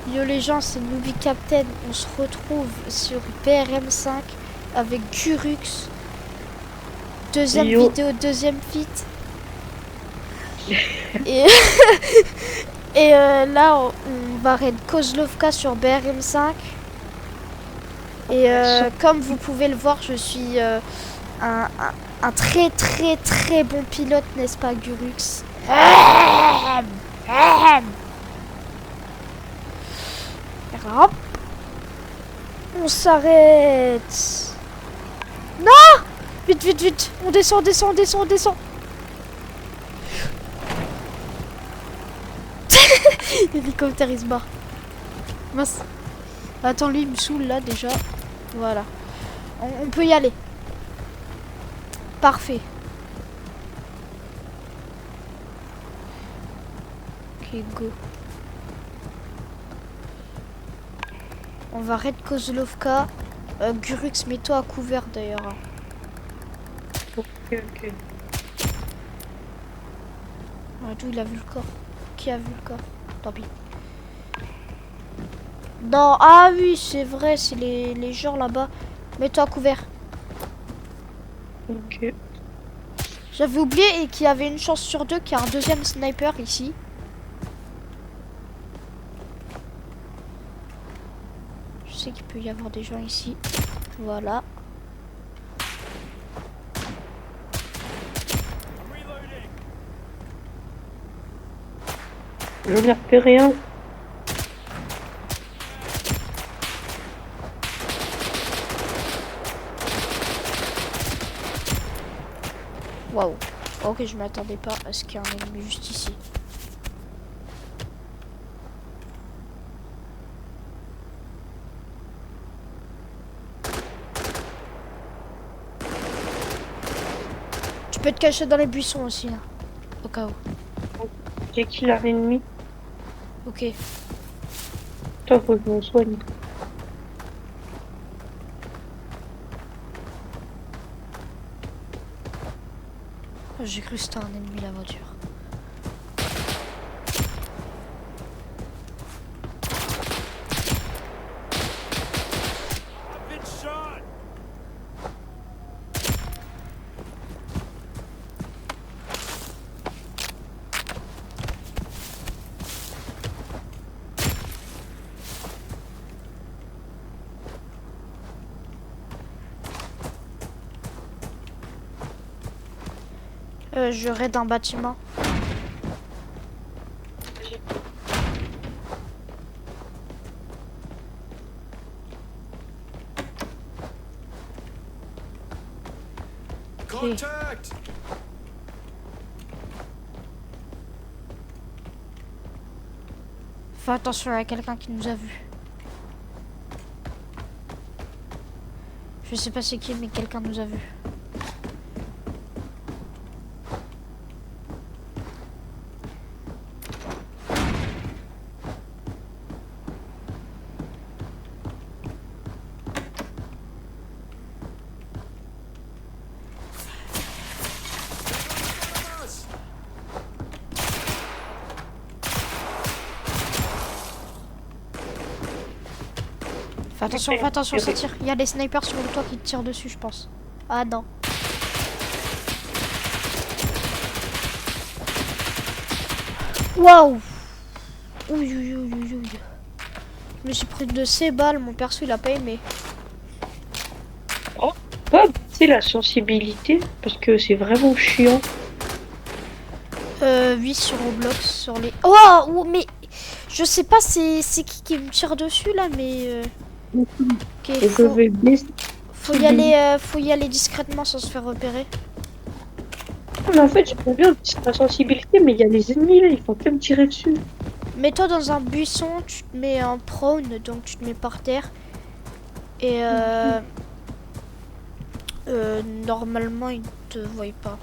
Yo les gens, c'est Movie Captain. On se retrouve sur BRM5 avec Gurux. Deuxième Yo. vidéo, deuxième feat. Et, là, on va raid Kozlovka sur BRM5. Et comme vous pouvez le voir, je suis un très très très bon pilote, n'est-ce pas, Gurux? Hop. On s'arrête. Non! Vite, vite, vite. On descend, on descend, on descend, on descend. L'hélicoptère, il se barre. Mince. Attends, lui, il me saoule là déjà. Voilà. On peut y aller. Parfait. Ok, go. On va raid Kozlovka. Gurux, mets-toi à couvert d'ailleurs. Ok. D'où il a vu le corps? Qui a vu le corps? Tant pis. Non, ah oui, c'est vrai, c'est les gens là-bas. Mets-toi à couvert. Ok. J'avais oublié et qu'il y avait une chance sur deux qu'il y a un deuxième sniper ici. Je sais qu'il peut y avoir des gens ici. Voilà. J'en ai repéré un. Waouh. Ok, je m'attendais pas à ce qu'il y ait un ennemi juste ici. Tu peux te cacher dans les buissons aussi, là. Au cas où. J'ai kill un ennemi. Ok. Toi, faut que je me soigne. J'ai cru que c'était un ennemi, la voiture. Je raid un bâtiment. Ok. Contact! Fais attention, il y a quelqu'un qui nous a vus. Je sais pas c'est qui, mais quelqu'un nous a vus. Fais attention, ça tire. Il y a des snipers sur le toit qui te tirent dessus, je pense. Ah non. Waouh! Ouh. Je me suis pris de ces balles, mon perso il a pas aimé. Oh, pas baisser la sensibilité parce que c'est vraiment chiant. Oui, sur Roblox, sur les... Oh, mais... Je sais pas c'est qui me tire dessus là, mais... Ok, Et je vais baisser. faut y aller discrètement sans se faire repérer. Mais en fait, j'aimerais bien baisser la sensibilité, mais il y a les ennemis là, ils font que me tirer dessus. Mets-toi dans un buisson, tu te mets en prone, donc tu te mets par terre. Et normalement, ils te voient pas.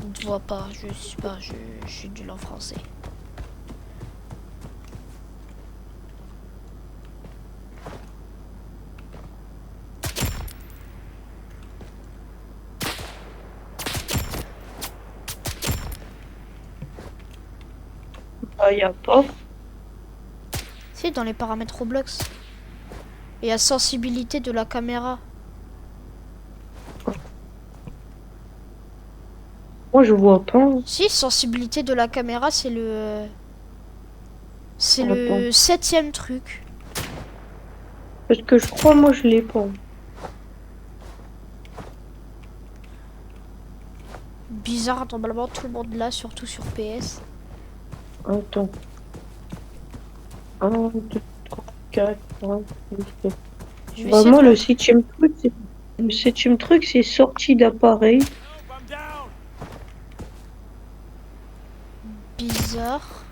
Ils te voient pas, je sais pas, je suis nul en français. Ah, y a pas. C'est dans les paramètres Roblox. Et la sensibilité de la caméra. Moi, je vois pas. Si, sensibilité de la caméra, c'est le... C'est Attends. le 7e truc. Parce que je crois, moi, je l'ai pas. Bizarre, normalement tout le monde l'a, surtout sur PS. Attends. 1, 2, 3, 4, 5, 6, 7. Je vais Bah, essayer moi, de le voir. septième truc, c'est sortie d'appareil. Bizarre.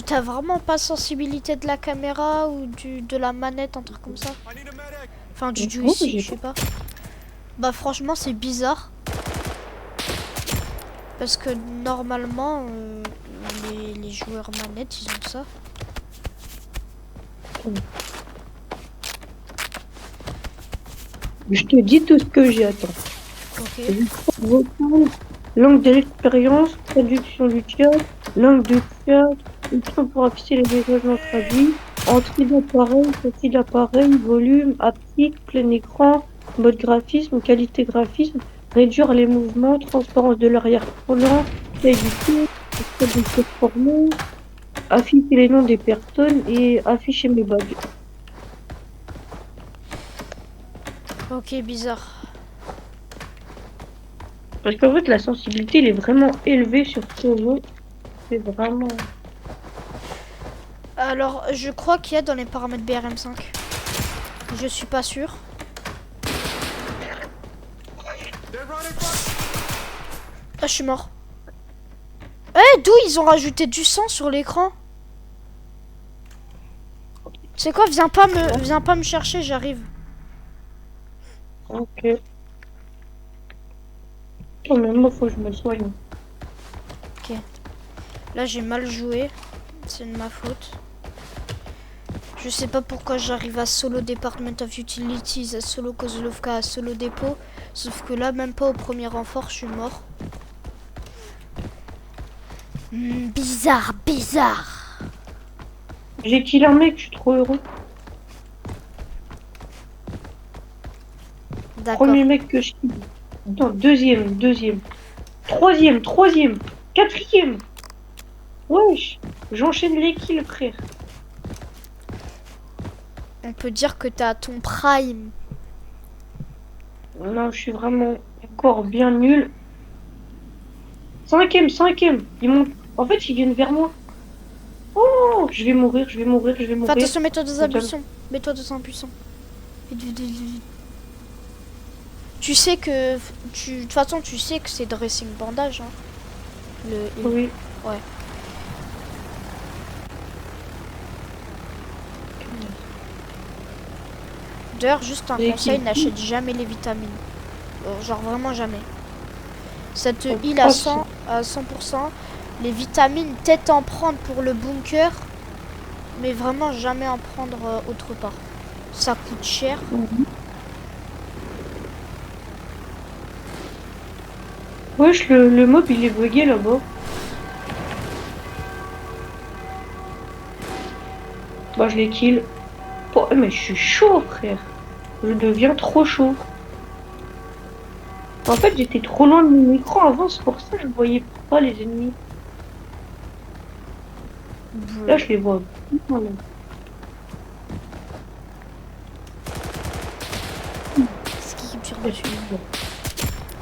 T'as vraiment pas sensibilité de la caméra ou de la manette, un truc comme ça? Enfin, du Non, joystick, j'ai je sais pas. Bah franchement, c'est bizarre. Parce que normalement, les joueurs manettes, ils ont ça. Je te dis tout ce que j'ai. Attends. Ok. Vocal, langue de l'expérience, traduction du chat, langue de chat, option pour afficher les messages non traduits, entrée d'appareil, sortie d'appareil, volume, haptique, plein écran, mode graphisme, qualité graphisme, réduire les mouvements, transparence de l'arrière-plan, taille du texte, code de performance, afficher les noms des personnes et afficher mes badges. Ok, bizarre. Parce qu'en fait, la sensibilité, elle est vraiment élevée sur ce jeu. C'est vraiment... Alors, je crois qu'il y a dans les paramètres BRM5. Je suis pas sûr. Ah, je suis mort. Eh, d'où ils ont rajouté du sang sur l'écran? C'est quoi? Viens pas me chercher, j'arrive. Ok. Oh, mais moi, faut que je me soigne. Ok. Là, j'ai mal joué. C'est de ma faute. Je sais pas pourquoi j'arrive à solo Department of Utilities, à solo Kozlovka, à solo dépôt. Sauf que là, même pas au premier renfort, je suis mort. Bizarre, bizarre. J'ai killé un mec, je suis trop heureux. D'accord. Premier mec que je kill. Non, deuxième. Troisième. Quatrième. Wesh. J'enchaîne les kills, frère. On peut dire que t'as ton prime. Non, je suis vraiment encore bien nul. Cinquième. Ils montent. En fait, ils viennent vers moi. Oh, je vais mourir. Fais attention, mets-toi dans un buisson. Mets-toi dans un buisson. Vite. Tu sais que... De toute façon, tu sais que c'est dressing bandage. Hein. Oui. Ouais. D'ailleurs, juste un conseil, n'achète jamais les vitamines. Genre vraiment jamais. Ça te heal à 100%. Les vitamines, peut-être en prendre pour le bunker. Mais vraiment jamais en prendre autre part. Ça coûte cher. Wesh, le mob, il est bugué là-bas. Bah, je les kill. Oh, mais je suis chaud, frère. Je deviens trop chaud. En fait, j'étais trop loin de mon écran avant, c'est pour ça que je voyais pas les ennemis. Là, je les vois. Ce qui me tire dessus.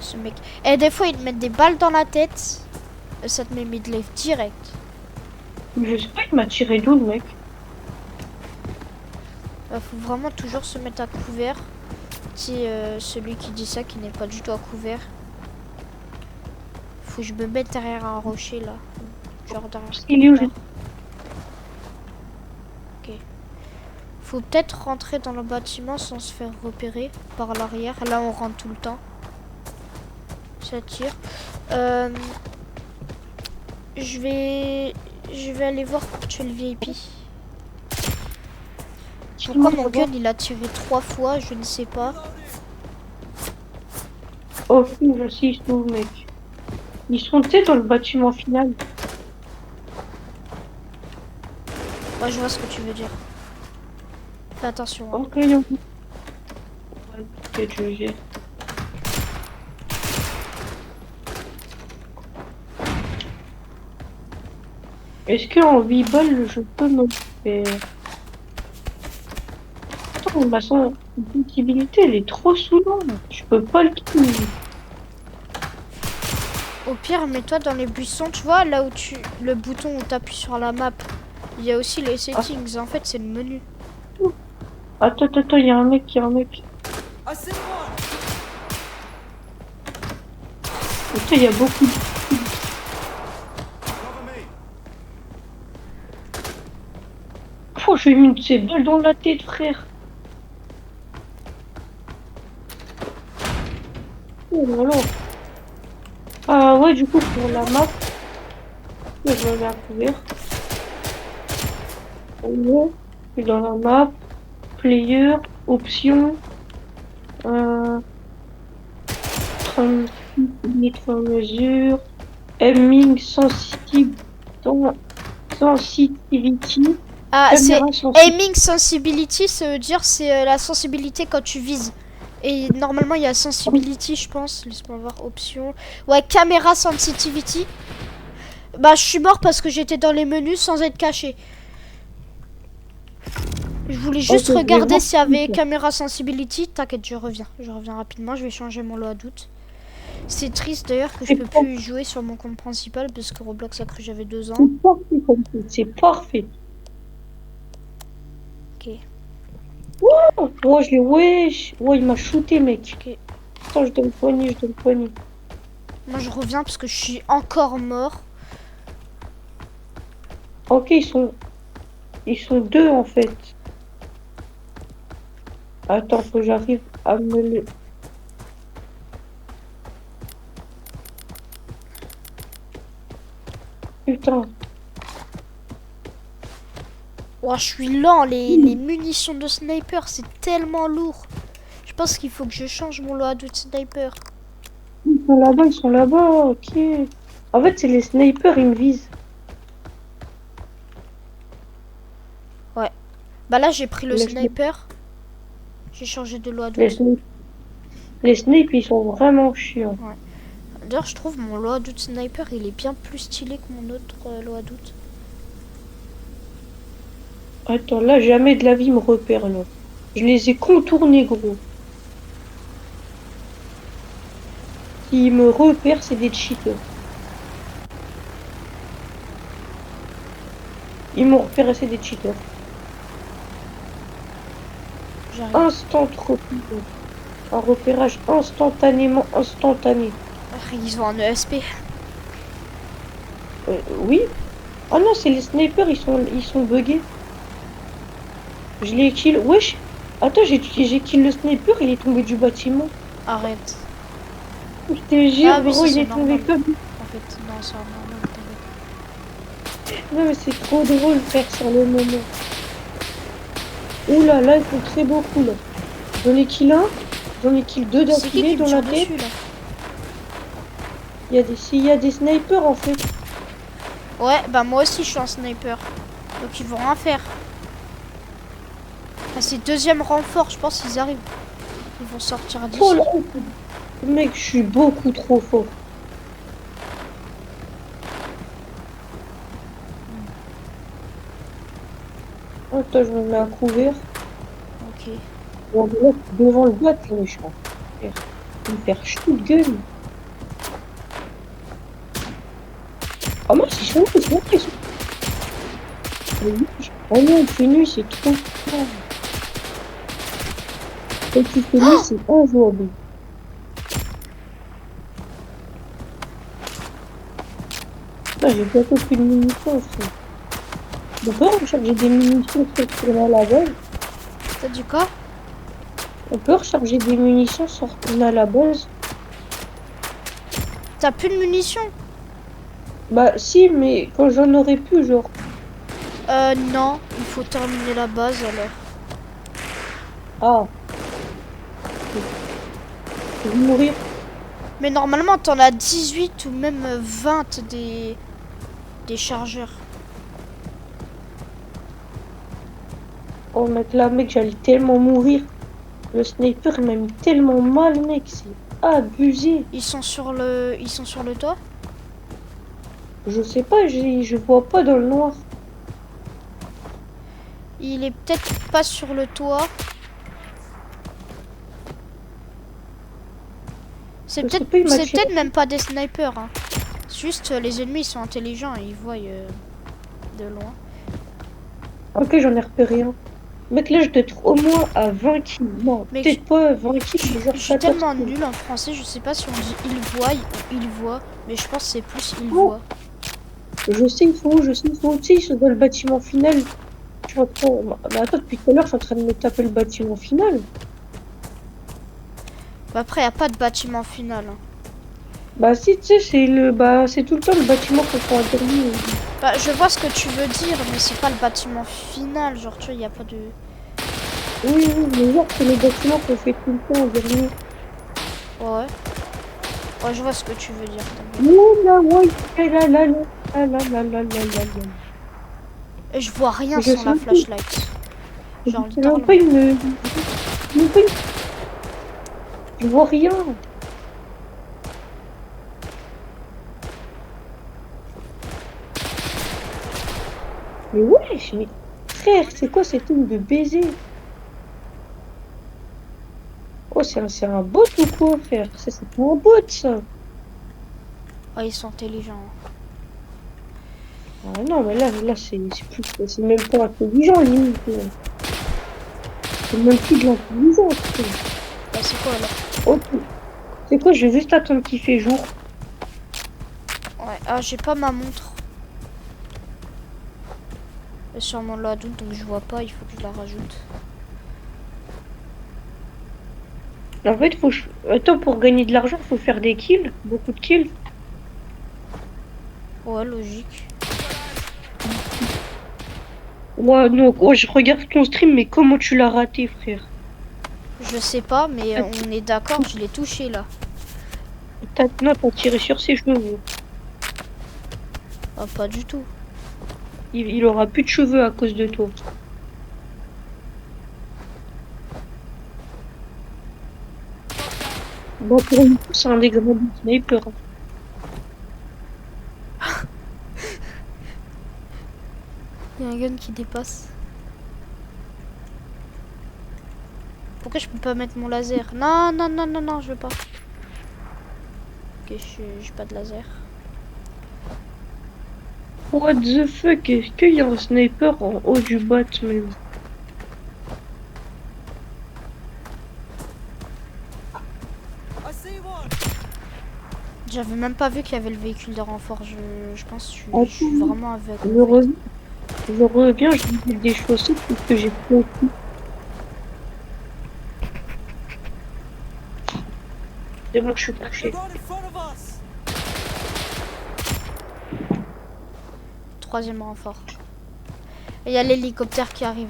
Ce mec. Et des fois, ils te mettent des balles dans la tête. Et ça te met mid-life direct. Je sais pas, il m'a tiré d'où, le mec. Faut vraiment toujours se mettre à couvert. C'est celui qui dit ça qui n'est pas du tout à couvert. Faut que je me mette derrière un rocher là. Genre derrière. Il est où, Ok. Faut peut-être rentrer dans le bâtiment sans se faire repérer par l'arrière. Là on rentre tout le temps. Ça tire. Je vais aller voir pour tuer le VIP. Pourquoi mon gun il a tiré 3 fois, je ne sais pas. Oh, j'assiste où, mec. Ils sont, tu sais, dans le bâtiment final. Ouais, je vois ce que tu veux dire. Fais attention. Hein. Ok, ouais, peut-être je gère. Est-ce qu'en 8 balles, je peux me faire... Attends, ma sensibilité, elle est trop saoulante. Je peux pas le kill. Au pire, mets-toi dans les buissons, tu vois, là où le bouton où tu appuies sur la map. Il y a aussi les Ah, settings. En fait, c'est le menu. attends, il y a un mec, il y a un mec. Ah, c'est moi! Putain, il y a beaucoup de... Cover me! Oh, j'ai mis une de ces balles dans la tête, frère. Oh là là. Ah ouais, du coup, pour la map, je vais la couvrir. Ouais, je suis dans la map, player, options, euh, limite sur mesure, aiming, sensitivity, Ah, c'est caméra sensitive. aiming sensibility, ça veut dire c'est la sensibilité quand tu vises. Et normalement, il y a sensibility, je pense. Laisse-moi voir, option. Ouais, caméra sensitivity. Bah, je suis mort parce que j'étais dans les menus sans être caché. Je voulais Ok, juste je vais regarder voir. s'il y avait caméra sensibility. T'inquiète, je reviens. Je reviens rapidement. Je vais changer mon lot à doute. C'est triste d'ailleurs que je C'est peux par- plus y jouer sur mon compte principal parce que Roblox a cru que j'avais 2 ans. c'est parfait comme ça, c'est parfait. Ok, Oh, oh, je l'ai, wesh. Oh, il m'a shooté, mec. ok. Attends, je donne poignée, je donne poignée. Moi, je reviens parce que je suis encore mort. Ok, ils sont deux, en fait. Attends, faut que j'arrive à me le... Putain. Oh, je suis lent. Les munitions de sniper, c'est tellement lourd. Je pense qu'il faut que je change mon lot à doute sniper. Ils sont là-bas, ok. En fait, c'est les snipers, ils me visent. Ouais. Bah là, j'ai pris le Les, sniper. J'ai changé de lot à les, doute. sni- les snipes, ils sont vraiment chiants. Ouais. D'ailleurs, je trouve mon lot à doute sniper, il est bien plus stylé que mon autre lot à doute. Attends, là, jamais de la vie, ils me repèrent, là. Je les ai contournés, gros. S'ils me repèrent, c'est des cheaters. Ils m'ont repéré, c'est des cheaters. J'arrive. Instant repérage. Un repérage instantanément instantané. Ils ont un ESP. Oui. Ah non, c'est les snipers, ils sont buggés. Je l'ai kill. Wesh. Attends, j'ai kill le sniper, il est tombé du bâtiment. Arrête. Je te jure, Ah oui, gros, ça, il c'est est tombé normal. comme... En fait, non, c'est normal. T'inquiète. Non, mais c'est trop drôle, faire sur le moment. Ouh là, là, ils font très beaucoup, là. J'en ai kill un, j'en ai kill deux C'est qui d'affilée me dans la tire tête. dessus là? S'il y a des snipers, en fait. Ouais, bah moi aussi je suis un sniper. Donc ils vont rien faire. Ah, c'est deuxième renfort, je pense qu'ils arrivent. Ils vont sortir d'ici. Oh là, mec, je suis beaucoup trop fort. Attends, je me mets à couvert. Ok. Bon, là, devant le boîte, les méchants. Il va me faire shotgun. Ah mince, ils sont où? Ils sont où? Ils sont... Oh non, il fait nuit, c'est trop fort. Quand il fait nuit, c'est injouable. Putain, j'ai bientôt plus de munitions, frère. On peut recharger des munitions sur retourner à la base. T'as dit quoi? On peut recharger des munitions sans retourner à la base. T'as plus de munitions? Bah si, mais quand j'en aurais plus, genre. Non. Il faut terminer la base alors. Ah. Je vais mourir. Mais normalement t'en as 18 ou même 20 des chargeurs. Oh, mec, là, mec, j'allais tellement mourir. Le sniper, il m'a mis tellement mal, mec. C'est abusé. Ils sont sur le toit. Je sais pas, je vois pas dans le noir. Il est peut-être pas sur le toit. C'est Je sais peut-être pas, il m'a tiré. même pas des snipers. Hein. Juste les ennemis ils sont intelligents et ils voient de loin. Ok, j'en ai repéré un. Mec, là, je dois être au moins à 20 kills. Non, Mais peut-être pas 20 kills, mais genre je suis 14 tellement kills. nulle en français, je sais pas si on dit il voit ou il voit, mais je pense que c'est plus il Non, voit. je sais, il faut, je sais, il faut. Tu sais, ils sont dans le bâtiment final. Je suis en train... Mais attends, depuis tout à l'heure, je suis en train de me taper le bâtiment final. Bah après, il n'y a pas de bâtiment final. Hein. Bah, si, tu sais, c'est tout le temps le bâtiment qu'on prend en dernier. Bah, je vois ce que tu veux dire, mais c'est pas le bâtiment final. Genre, tu vois, il n'y a pas de. Oui, oui, mais genre, c'est le bâtiment qu'on fait tout le temps en dernier. Ouais. Ouais, je vois ce que tu veux dire. Ouh là, ouais, là, là, là, là, là, là, là, là, là, là. Et je vois rien Je sans sais la même pas, flashlight. Genre, c'est même littéralement. pas une... même pas une- Je vois rien. Mais ouais, frère, c'est quoi cette ligne de baiser? Oh, c'est un bot ou quoi, frère? Ça, c'est pas un bot, ça. Oh, ils sont intelligents. Ah non, mais là c'est même pas intelligent, limite. C'est même plus de l'intelligence, frère. Bah, c'est quoi là? Ok. C'est quoi, je vais juste attendre qu'il fait jour. Ouais, ah, j'ai pas ma montre. Et sûrement là, donc je vois pas, il faut que je la rajoute. En fait, attends, pour gagner de l'argent, faut faire des kills, beaucoup de kills. Ouais, logique. Ouais, non, oh, je regarde ton stream, mais comment tu l'as raté, frère? Je sais pas, mais on est d'accord, je l'ai touché là. Non, t'as tiré sur ses cheveux. Ah, pas du tout. Il aura plus de cheveux à cause de toi. Bon, pour une fois, c'est un des grands sniper. Il y a un gun qui dépasse. Pourquoi je peux pas mettre mon laser? Non, non, non, non, non, je veux pas. Ok, j'ai pas de laser. What the fuck? Est-ce qu'il y a un sniper en haut du bat même? J'avais même pas vu qu'il y avait le véhicule de renfort. Je pense que je suis Attends, vraiment aveugle. je reviens, je vais mettre des chaussettes parce que j'ai plus. C'est bon, je suis couché. Troisième renfort. Et il y a l'hélicoptère qui arrive.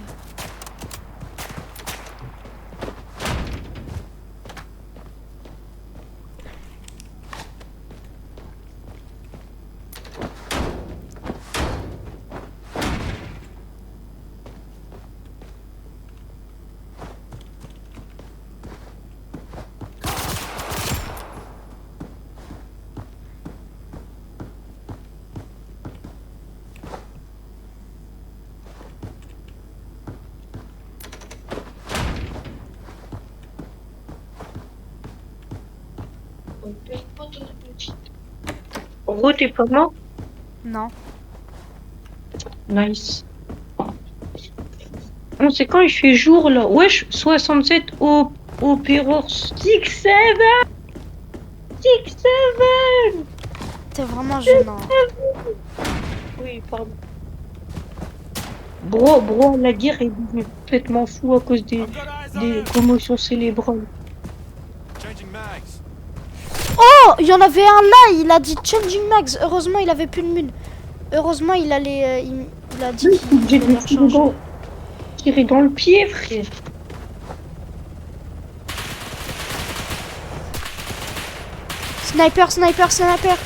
En gros, t'es pas mort? Non. Nice. Bon, c'est quand il fait jour là? Wesh, 67 au Perror. 6-7! 6-7! T'es vraiment gênant. Oui, pardon. Bro, la guerre est devenue complètement fou à cause des commotions cérébrales. Oh, il y en avait un là, il a dit Changing Max. Heureusement, il avait plus de mine. Heureusement, il allait. Il a dit qu'il allait recharger. Tirer dans le pied, frère. Sniper, sniper, sniper.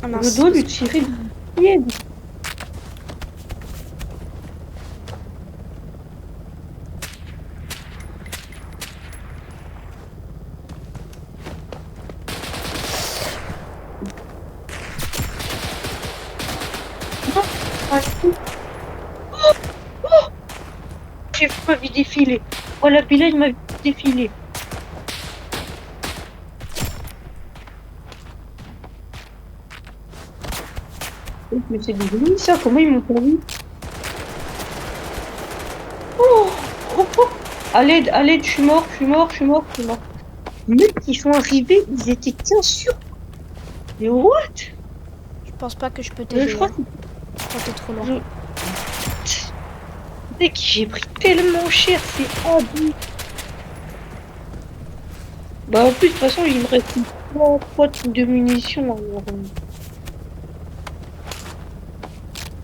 Ah Je dois lui tirer dans le pied. Non, pas tout. J'ai vu ma vie défiler. Voilà, Bilal m'a vu défiler. Mais c'est des ennemis, ça, comment ils m'ont pas vu? Oh, oh, oh. À l'aide, je suis mort, je suis mort, je suis mort, je suis mort. Les mecs qui sont arrivés, ils étaient 15 sur. Mais what? Je pense pas que je peux Je t'aider, crois hein, que quand t'es trop loin. je... Mec, j'ai pris tellement cher, c'est abusé. Bah, en plus, de toute façon, il me reste 3 types de munitions. Alors,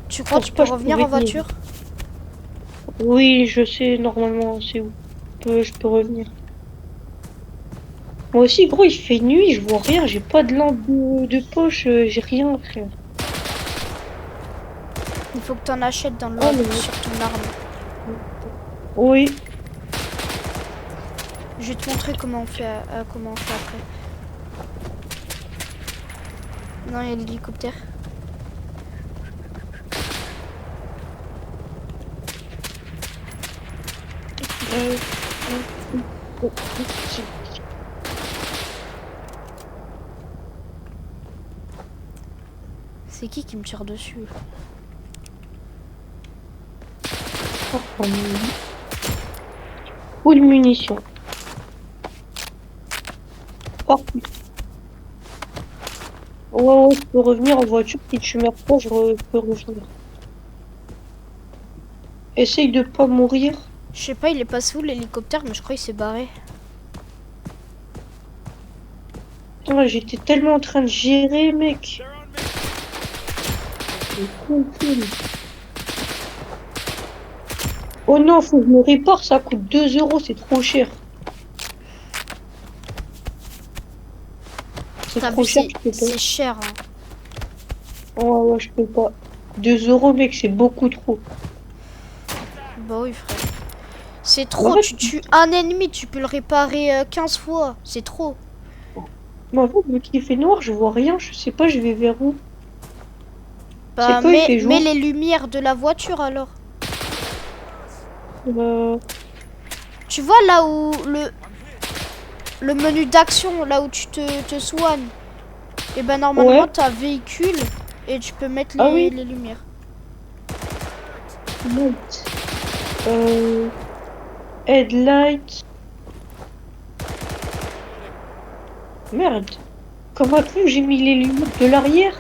Tu je crois que pense tu peux pas que je revenir pourrais en tenir. voiture? Oui, je sais, normalement, c'est où. Je peux revenir. Moi aussi, gros, il fait nuit, je vois rien, j'ai pas de lampe de poche, j'ai rien, frère. Il faut que t'en achètes dans le Oh, lab mais... sur ton arme. Oui, Je vais te montrer comment on fait après. Non, il y a l'hélicoptère. euh, euh, C'est qui me tire dessus? full munitions. Partout. Ouais, je peux revenir en voiture, si tu meurs pas, je peux revenir. Essaye de pas mourir. Je sais pas, il est passé où l'hélicoptère, mais je crois qu'il s'est barré. Putain, j'étais tellement en train de gérer, mec. C'est cool. Oh non, faut que je me répare, ça coûte 2 euros, c'est trop cher. C'est T'as trop vu, cher, je peux pas. c'est cher, hein. Ouais, ouais, je peux pas. 2 euros, mec, c'est beaucoup trop. Bah oui, frère. C'est Mais en trop, fait, tu tues un ennemi, tu peux le réparer 15 fois. C'est trop. vu qu'il fait noir, je vois rien, je sais pas, je vais vers où. C'est Bah, quoi, il fait mets jour? les lumières de la voiture alors. Euh, Tu vois là où le menu d'action, là où tu te soignes. Et ben normalement, ouais. t'as véhicule et tu peux mettre Ah oui, les lumières. light. Euh, headlight. Merde. Comment tu j'ai mis les lumières de l'arrière?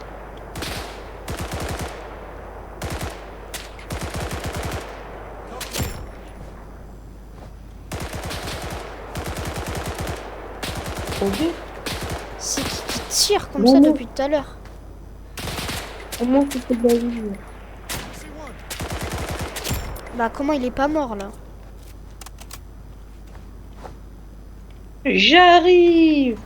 Ok. C'est qui tire comme ça Non, non, depuis tout à l'heure? au moins c'était de la lumière. Bah comment il est pas mort là? J'arrive!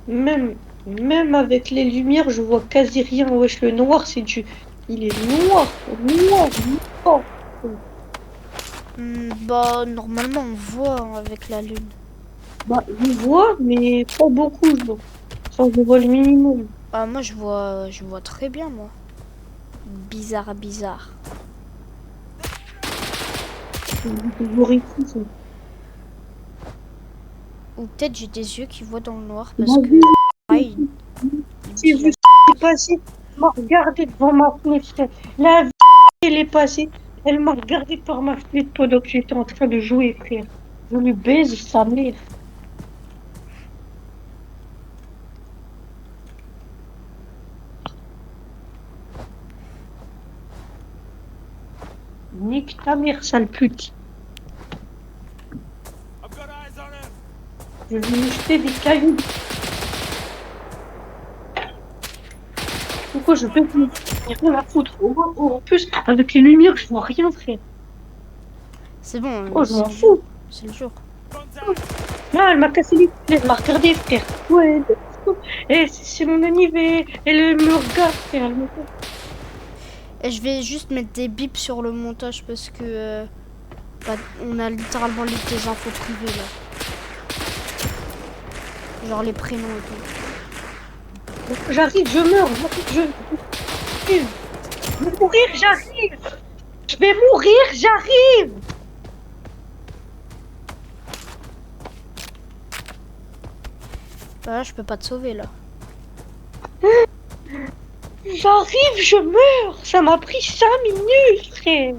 Même, même avec les lumières, je vois quasi rien. Wesh, le noir, c'est du... Il est noir, noir, noir. Bah normalement on voit hein, avec la lune. Bah, je vois, mais pas beaucoup, je vois. Enfin, je vois le minimum. Ah moi je vois très bien moi. Bizarre, bizarre. Je vois ici, ça. Ou peut-être j'ai des yeux qui voient dans le noir Bah parce que oui, pareil, il j'ai dit vu la... ce qui est passé. Elle m'a regardé devant ma fenêtre. La vie, elle est passée. Elle m'a regardé par ma fenêtre pendant que j'étais en train de jouer, frère. Je lui baise sa mère. Nique ta mère, sale pute. Je vais lui jeter des cailloux. Pourquoi je peux rien à foutre? En plus, avec les lumières, je vois rien, frère. C'est bon, Oh, je c'est m'en le jour. fous. C'est le jour. Non, elle m'a cassé les pieds. Elle m'a regardé, frère. Ouais, c'est mon anniversaire. Elle me regarde, frère. Elle me regarde. Et je vais juste mettre des bips sur le montage parce que bah, on a littéralement lu tes infos privées là. Genre les prénoms et tout. J'arrive, je meurs, j'arrive. Je vais mourir, j'arrive. Je vais mourir, j'arrive. Bah là, je peux pas te sauver là. J'arrive, je meurs. Ça m'a pris 5 minutes, frère.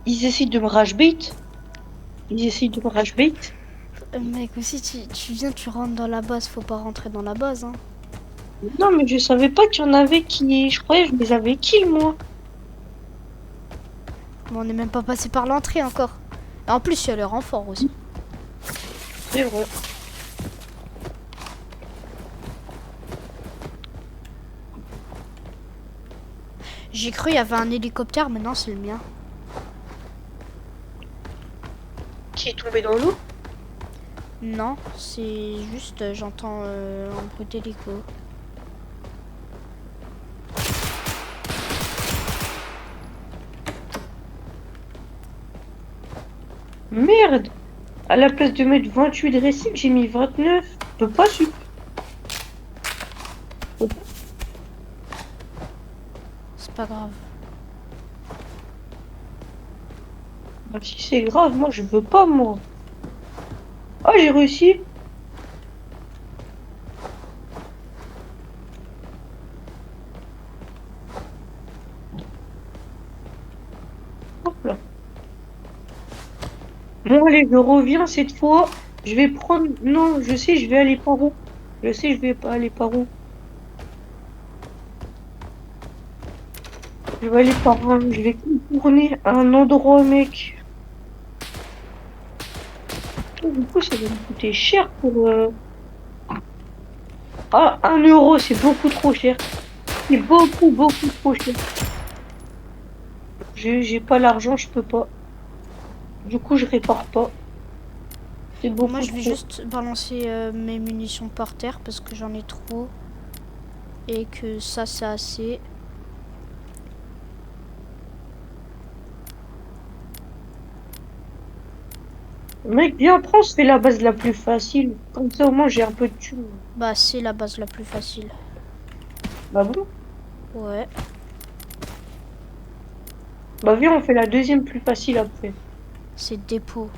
Ils essaient de me rage bait. Ils essaient de me rage bait. Mec, aussi, tu viens, tu rentres dans la base. Faut pas rentrer dans la base, hein. Non, mais je savais pas qu'il y en avait qui... Je croyais que je les avais kill, moi. Mais on n'est même pas passé par l'entrée encore. Et en plus, il y a le renfort aussi. C'est vrai. J'ai cru il y avait un hélicoptère, mais non, c'est le mien. Qui est tombé dans l'eau? Non, c'est juste, j'entends un bruit d'hélico. Merde. À la place de mettre 28 de récit, j'ai mis 29. Je peux pas suivre. C'est pas grave. Bah, si c'est grave, moi je veux pas, moi. Ah, j'ai réussi. Hop là. Bon, allez, je reviens cette fois. Je vais prendre. Non, je sais, je vais aller par où. Je sais, je vais pas aller par où. Je vais aller par un. Je vais tourner à un endroit, mec. Du coup, ça va me coûter cher pour. Ah, 1 euro, c'est beaucoup trop cher. C'est beaucoup trop cher. J'ai pas l'argent, je peux pas. Du coup, je répare pas. C'est beaucoup Moi, je vais trop. juste balancer mes munitions par terre parce que j'en ai trop. Et que ça, c'est assez. Mec, viens, prends, on se fait la base la plus facile. Comme ça, au moins, j'ai un peu de thunes. Bah, c'est la base la plus facile. Bah bon? Ouais. Bah viens, on fait la deuxième plus facile après. C'est dépôt.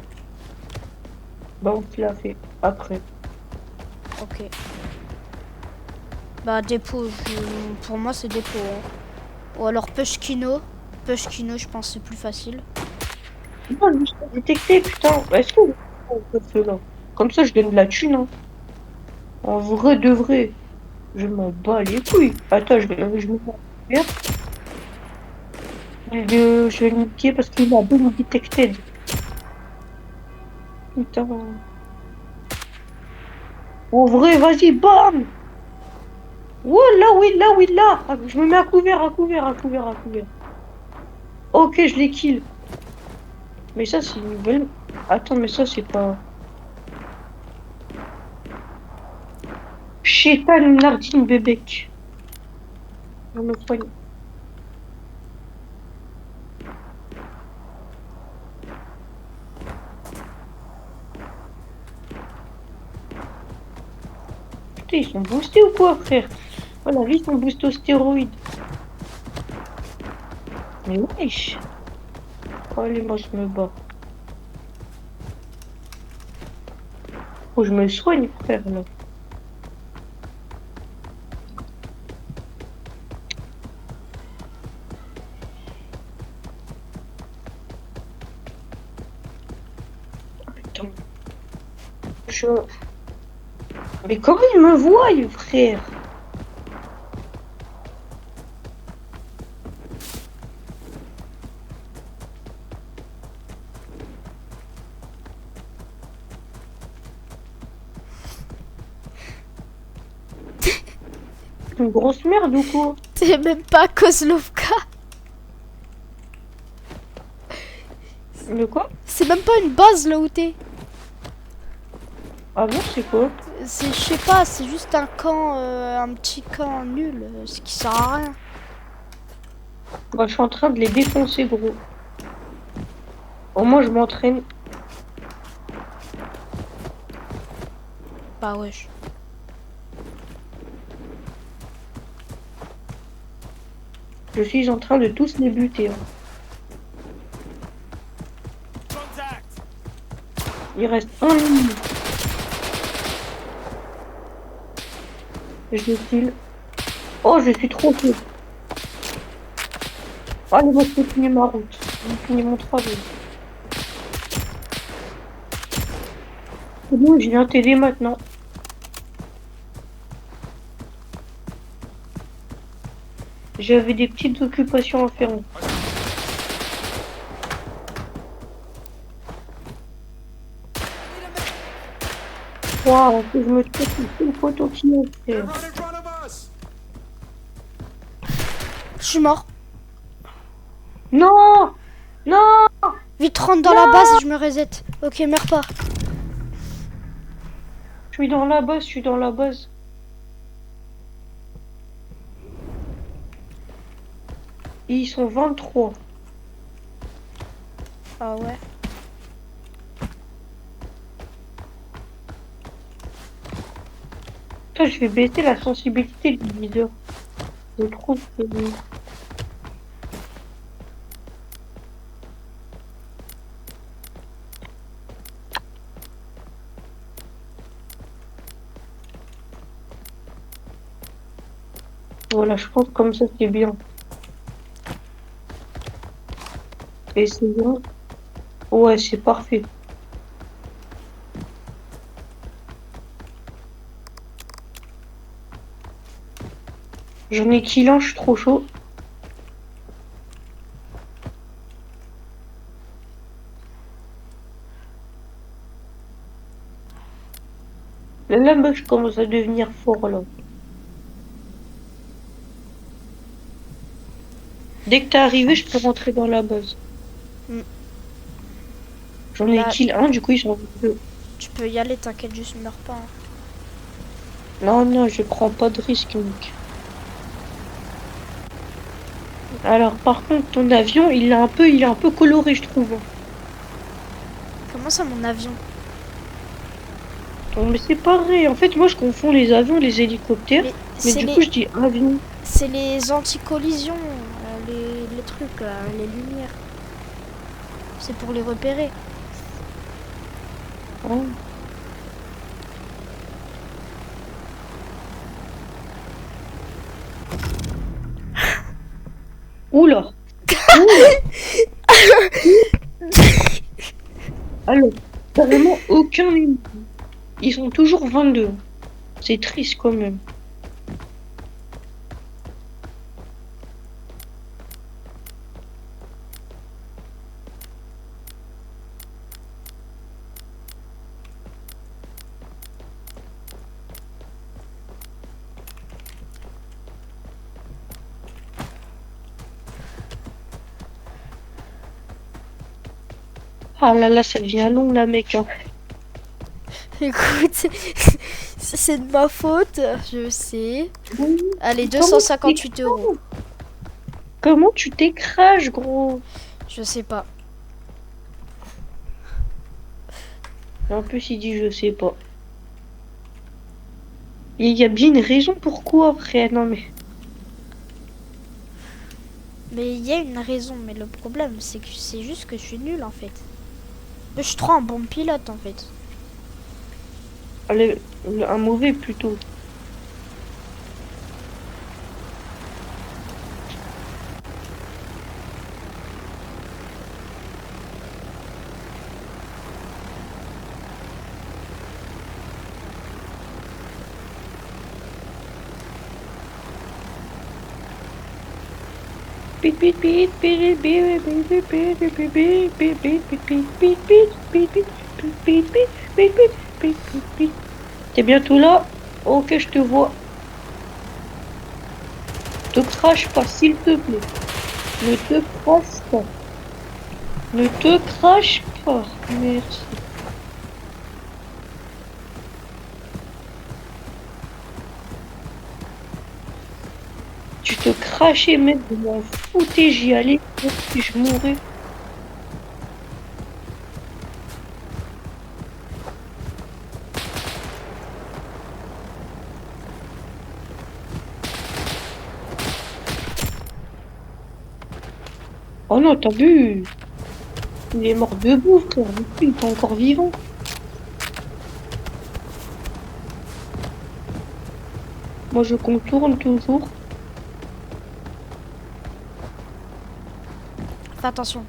Bah on te l'a fait après. Ok. Bah, dépôt, pour moi, c'est dépôt. Hein. Ou alors Pushkino. Pushkino, je pense que c'est plus facile. Non, je me suis détecté, putain. Est-ce qu'on peut faire là? Comme ça, je gagne de la thune, hein. En vrai de vrai. Je m'en bats les couilles. Attends, je me faire. Je vais le niquer parce qu'il a bien detected. Putain. En vrai, vas-y, bam! Oh là, oui, là, oui, là! Ah, je me mets à couvert, à couvert, à couvert, à couvert. Ok, je les kill. Mais ça, c'est une nouvelle. Attends, mais ça, c'est pas. Chétan Nardine Bébek. On me soigne. Putain, ils sont boostés ou quoi, frère? Oh la vie, ils sont boostés aux stéroïdes. Mais wesh. Oh, allez, moi, je me bats. Faut que je me soigne, frère, là. Putain. Je... Mais comment ils me voient, frère? Une grosse merde ou quoi? T'es même pas Kozlovka. Le quoi? C'est même pas une base là où t'es. Ah bon, c'est quoi? C'est, je sais pas, c'est juste un camp, un petit camp nul, ce qui sert à rien. Bah, je suis en train de les défoncer, gros. Au moins, je m'entraîne. Bah wesh. Je suis en train de tous les buter, hein. Il reste un ennemi. Je le kill. Oh, je suis trop chaud. Allez, moi, je continue ma route. Je finis mon travail. C'est bon, je viens t'aider maintenant. J'avais des petites occupations à faire. Waouh, que je me trouve une photo qui est fait. Je suis mort. Non! Non! Vite, rentre dans la base et je me reset. Ok, meurs pas. Je suis dans la base, je suis dans la base. Et ils sont 23. Ah ouais. Putain, je vais baisser la sensibilité du viseur. Je trouve que... Voilà, je pense comme ça c'est bien. Et c'est bon. Ouais, c'est parfait. J'en ai kill un, je suis trop chaud. Là, moi, je commence à devenir fort, là. Dès que t'es arrivé, je peux rentrer dans la base. Mm. J'en ai Bah, kill un, du coup, ils sont deux. tu peux y aller, t'inquiète, juste meurs pas. Hein. Non, non, je prends pas de risque, mec. Alors, par contre, ton avion, il est un peu coloré, je trouve. Comment ça, mon avion? Non, mais c'est pareil. En fait, moi, je confonds les avions, les hélicoptères. Mais c'est du les... coup, je dis avion. C'est les anti-collisions, les trucs là, les lumières. C'est pour les repérer. Oh. Oula. Oula. Alors, carrément aucun ennemi. Ils sont toujours 22. C'est triste quand même. Ah là là, ça devient long là, mec, hein. Écoute, c'est de ma faute, je sais. Oui. Allez, Comment 258 euros. Comment tu t'écrases, gros? Je sais pas. En plus, il dit je sais pas. Il y a bien une raison pourquoi après. Non mais. Mais il y a une raison, mais le problème, c'est que c'est juste que je suis nulle en fait. Je suis trop un bon pilote en fait. Allez, un mauvais plutôt. Pit pit pit pit pit pit pit pit pit pit pit pit pit pit pit pit pit. T'es bientôt là? Ok, je te vois. Te crache pas, s'il te plaît. Ne te crache pas. Ne te crache pas. Merci. Tu te crachais, mec, de m'en foutais, j'y allais, si je mourais. Oh non, t'as vu? Il est mort debout, frère. Il est encore vivant. Moi, je contourne toujours. Fais attention.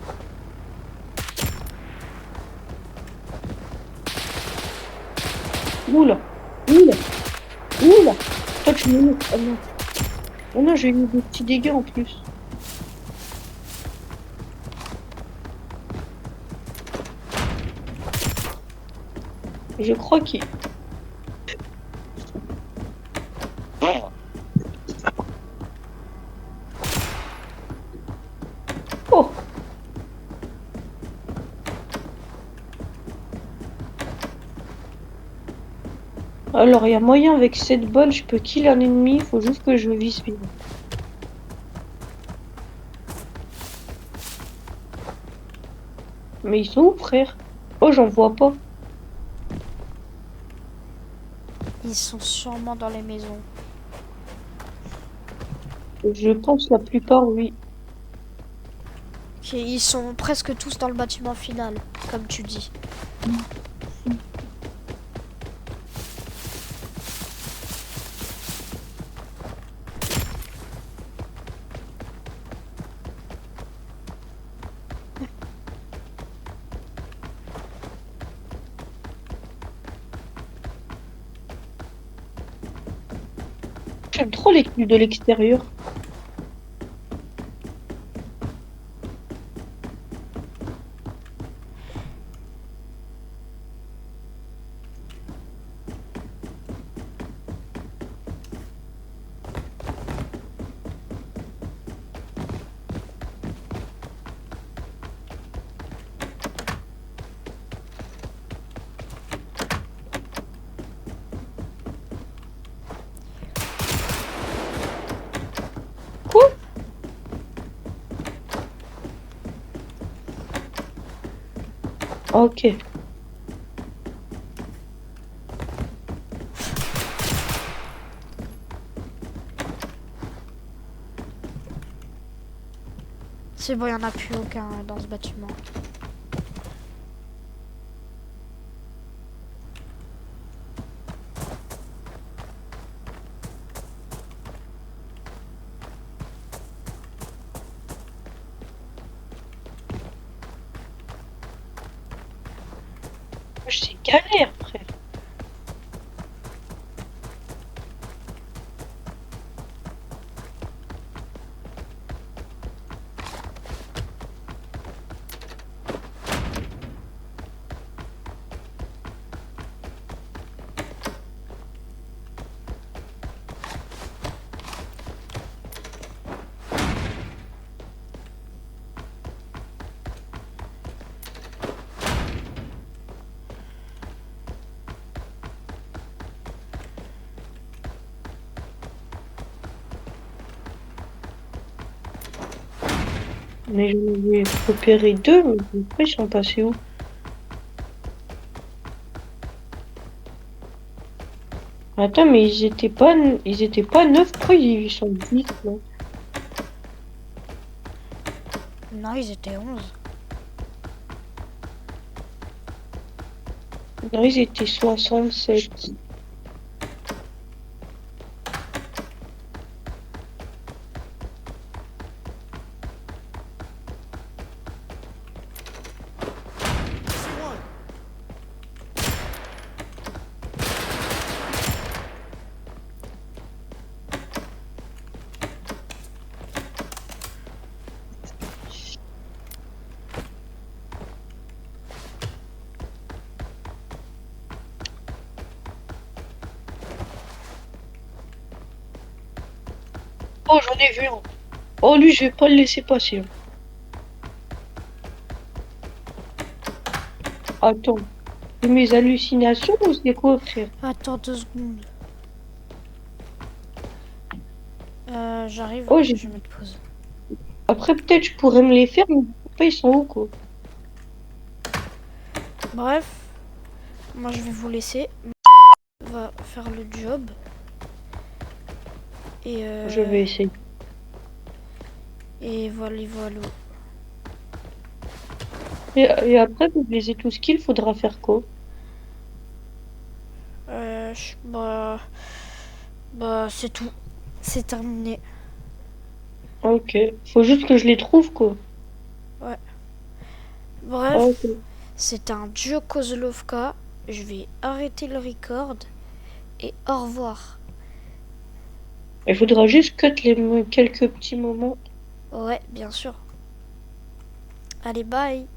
Oula, oula, oula. Toi, tu me mets. Oh non. Oh non, j'ai eu des petits dégâts en plus. Je crois qu'il... Oh! Alors, il y a moyen avec cette balle, je peux kill un ennemi, faut juste que je vise bien. Mais ils sont où, frère? Oh, j'en vois pas. Ils sont sûrement dans les maisons. Je pense la plupart, oui. Ok, ils sont presque tous dans le bâtiment final, comme tu dis. J'aime trop les kills de l'extérieur. Quoi? Ok. C'est bon, il n'y en a plus aucun dans ce bâtiment. C'est galère, frère. Mais j'en ai repéré deux, mais après, ils sont passés où? Attends, mais ils étaient pas neuf, pourquoi ils sont 10, là? Non, ils étaient 11. Non, ils étaient 67. Oh, j'en ai vu un. Oh, lui, je vais pas le laisser passer, hein. Attends, c'est mes hallucinations ou c'est quoi, frère? Attends 2 secondes. J'arrive, Oh, je me pose. après, peut-être je pourrais me les faire, mais je sais pas, ils sont où, quoi? Bref, moi je vais vous laisser. On va faire le job. Et Je vais essayer. voilà, voilà. Et après, pour baiser tout ce qu'il faudra faire quoi? Bah, c'est tout. C'est terminé. Ok. Faut juste que je les trouve, quoi. Ouais. Ah, Bref, ok. c'est un duo Kozlovka. Je vais arrêter le record et au revoir. Il faudra juste cut quelques petits moments. Ouais, bien sûr. Allez, bye.